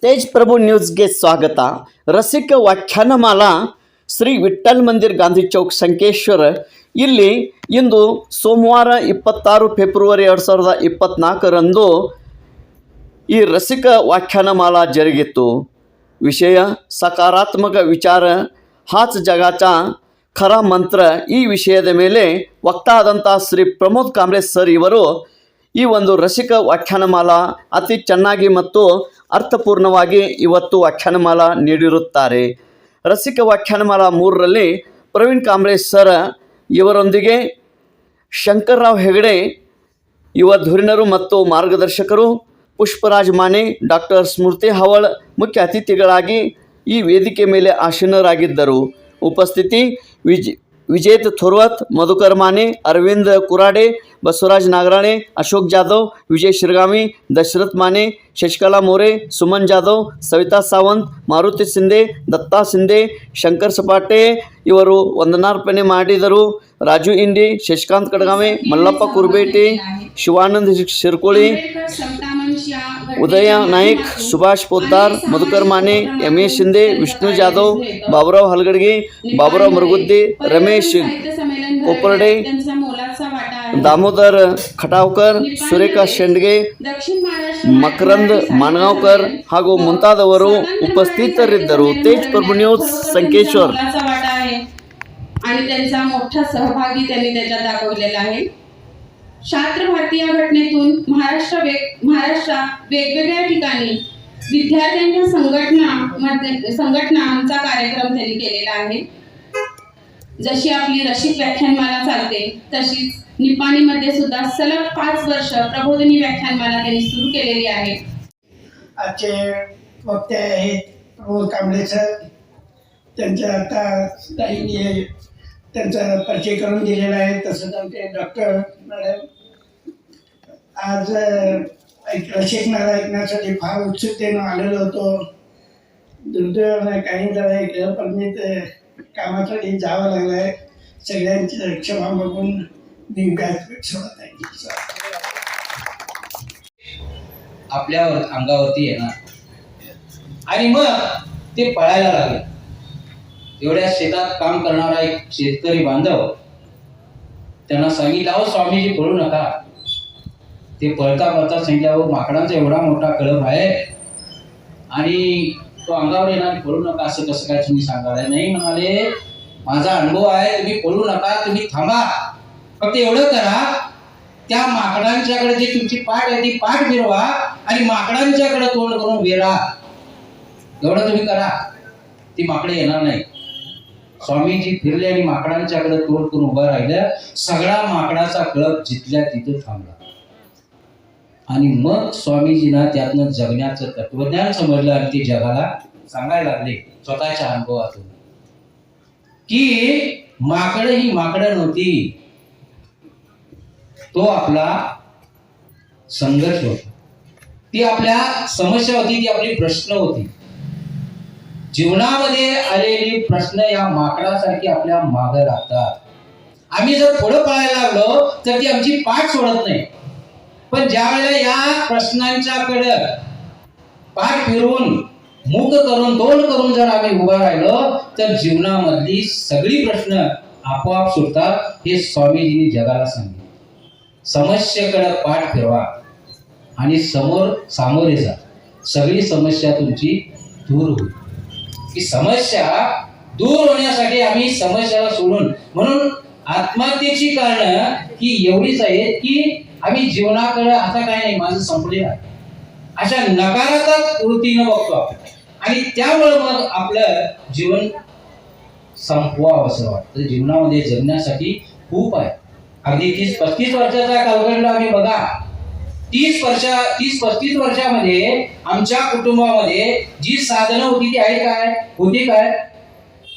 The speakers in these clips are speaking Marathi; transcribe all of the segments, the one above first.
ತೇಜ್ ಪ್ರಭು ನ್ಯೂಸ್ಗೆ ಸ್ವಾಗತ. ರಸಿಕ ವ್ಯಾಖ್ಯಾನಮಾಲಾ ಶ್ರೀ ವಿಠ್ಠಲ್ ಮಂದಿರ್ ಗಾಂಧಿ ಚೌಕ್ ಸಂಕೇಶ್ವರ ಇಲ್ಲಿ ಇಂದು ಸೋಮವಾರ 26 ಫೆಬ್ರವರಿ 2024ರಂದು ಈ ರಸಿಕ व्याख्यानमाला जरुगिತ್ತು. विषय सकारात्मक विचार हाच जगाचा खरा मंत्र. ಈ ವಿಷಯದ ಮೇಲೆ ವಕ್ತಾ ಆದಂಥ ಶ್ರೀ ಪ್ರಮೋದ್ ಕಾಂಬ್ಳೆ ಸರ್ ಇವರು ಈ ಒಂದು ರಸಿಕ ವ್ಯಾಖ್ಯಾನಮಾಲಾ ಅತಿ ಚೆನ್ನಾಗಿ ಮತ್ತು ಅರ್ಥಪೂರ್ಣವಾಗಿ ಇವತ್ತು ವ್ಯಾಖ್ಯಾನಮಾಲಾ ನೀಡಿರುತ್ತಾರೆ. ರಸಿಕ ವ್ಯಾಖ್ಯಾನಮಾಲಾ 3ರಲ್ಲಿ ಪ್ರವೀಣ್ ಕಾಂಬ್ಳೆ ಸರ್ ಇವರೊಂದಿಗೆ ಶಂಕರರಾವ್ ಹೆಗಡೆ ಯುವ ಧುರೀಣರು ಮತ್ತು ಮಾರ್ಗದರ್ಶಕರು, ಪುಷ್ಪರಾಜ್ ಮಾನೆ, ಡಾಕ್ಟರ್ ಸ್ಮೃತಿ ಹವಳ್ ಮುಖ್ಯ ಅತಿಥಿಗಳಾಗಿ ಈ ವೇದಿಕೆ ಮೇಲೆ ಆಸೀನರಾಗಿದ್ದರು. ಉಪಸ್ಥಿತಿ विजेत थोरवत, मधुकर माने, अरविंद कुराडे, बसवराज नागराणे, अशोक जाधव, विजय शिरगामी, दशरथ माने, शशिकला मोरे, सुमन जाधव, सविता सावंत, मारुति शिंदे, दत्ता शिंदे, शंकर सपाटे इವರು ವಂದನಾರ್ಪಣೆ ಮಾಡಿದರು. ರಾಜು ಇಂಡಿ, ಶಶಿಕಾಂತ್ ಕಡಗಾಮೆ, ಮಲ್ಲಪ್ಪ ಕುರ್ಬೇಟಿ, ಶಿವಾನಂದ್ ಶಿರ್ಕೋಳಿ, उदय नाईक, सुभाष पोद्दार, मधुकर माने, एम.ए. शिंदे, विष्णू जाधव, बाबुराव हलगडगे, बाबुराव मरगुद्दे, रमेश कोपर्डे, दामोदर खटावकर, सुरेखा शेंडगे, मकरंद मानगावकर ಹಾಗೂ ಮುಂತಾದವರು ಉಪಸ್ಥಿತರಿದ್ದರು. ತೇಜ್ ಪ್ರಭು ನ್ಯೂಸ್ ಸಂಕೇಶ್ವರ आणि त्यांचा मोठा सहभागी त्यांनी त्याच्यात दाखवलेला आहे. शास्त्र भारतीय घटनेतून महाराष्ट्रात वेगवेगळ्या ठिकाणी विद्यार्थ्यांच्या संघटनांचा कार्यक्रम त्यांनी केलेला आहे. जशी आपली रसिक व्याख्यानमाला चालते तशीच निपाणीमध्ये सुद्धा सलग 5 वर्ष प्रबोधिनी व्याख्यानमाला त्यांनी सुरू केलेली आहे. आजचे वक्ते आहेत प्रमोद कांबळे सर. त्यांच्या आता काही त्यांचा परिचय करून दिलेला आहे. तसंच आमचे डॉक्टर मॅडम आज रसिक माला ऐकण्यासाठी फार उत्सुकतेनं आलेलो होतो. दुर्दैवानं काही जरा ऐकलं, पण मी ते कामासाठी जावं लागलं आहे. सगळ्यांची क्षमा बघून मी सोडत आहे. आपल्या अंगावरती येणार आणि मग ते पळायला लागले. एवढ्या शेतात काम करणारा एक शेतकरी बांधव त्यांना सांगितलं, अहो स्वामीजी पळू नका. ते पळता सांगितल्यावर माकडांचा एवढा मोठा कळप आहे आणि तो अंगावर येणार, पळू नका असं कसं काय तुम्ही सांगाल? नाही म्हणाले, माझा अनुभव आहे, तुम्ही पळू नका, तुम्ही थांबा, फक्त एवढं करा, त्या माकडांच्याकडे जी तुमची पाठ आहे ती पाठ फिरवा आणि माकडांच्याकडे तोंड करून वेरा. एवढं तुम्ही करा, ती माकडे येणार नाही. स्वामीजी फिरले आणि माकडांच्याकडे तोंड करून उभं राहिलं. सगळा माकडाचा कळप जिथल्या तिथं थांबला आणि मग स्वामीजींना त्यातनं जगण्याचं तत्वज्ञान समजलं आणि ते जगाला सांगायला लागले स्वतःच्या अनुभवातून की माकड ही माकडं नव्हती, तो आपला संघर्ष होता, ती आपल्या समस्या होती, ती आपली प्रश्न होती. जीवनामध्ये आलेली प्रश्न या माकडासारखी आपल्या मागे लागतात. आम्ही जर पुढे पळायला लागलो तर ती आमची पाठ सोडत नाही. पण ज्या वेळेला या प्रश्नांच्याकडे पाठ फिरवून मुख करून तोंड करून जर आम्ही उभं राहिलो तर जीवनामधली सगळी प्रश्न आपोआप सुटतात. हे स्वामीजींनी जगाला सांगितले. समस्येकडे पाठ फिरवा आणि सामोरे जा, सगळी समस्या तुमची दूर होईल. ही समस्या दूर होण्यासाठी आम्ही समस्याला सोडून, म्हणून आत्महत्येची कारण ही एवढीच आहेत की आम्ही जीवनाकडे आता काय नाही, माझं संपले आहे अशा नकारात्मक वृत्तीनं बघतो आपण आणि त्यामुळे मग आपलं जीवन संपवावं असं वाटतं. जीवनामध्ये जगण्यासाठी खूप आहे. अगदी 30-35 वर्षाचा कालखंड आम्ही बघा. 30-35 वर्षामध्ये आमच्या कुटुंबामध्ये जी साधनं होती ती आहे काय? होती काय?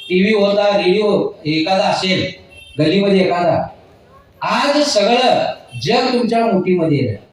टीव्ही होता, रेडिओ एखादा असेल गलीमध्ये एखादा. आज सगळं जग तुमच्या मुठीमध्ये आहे.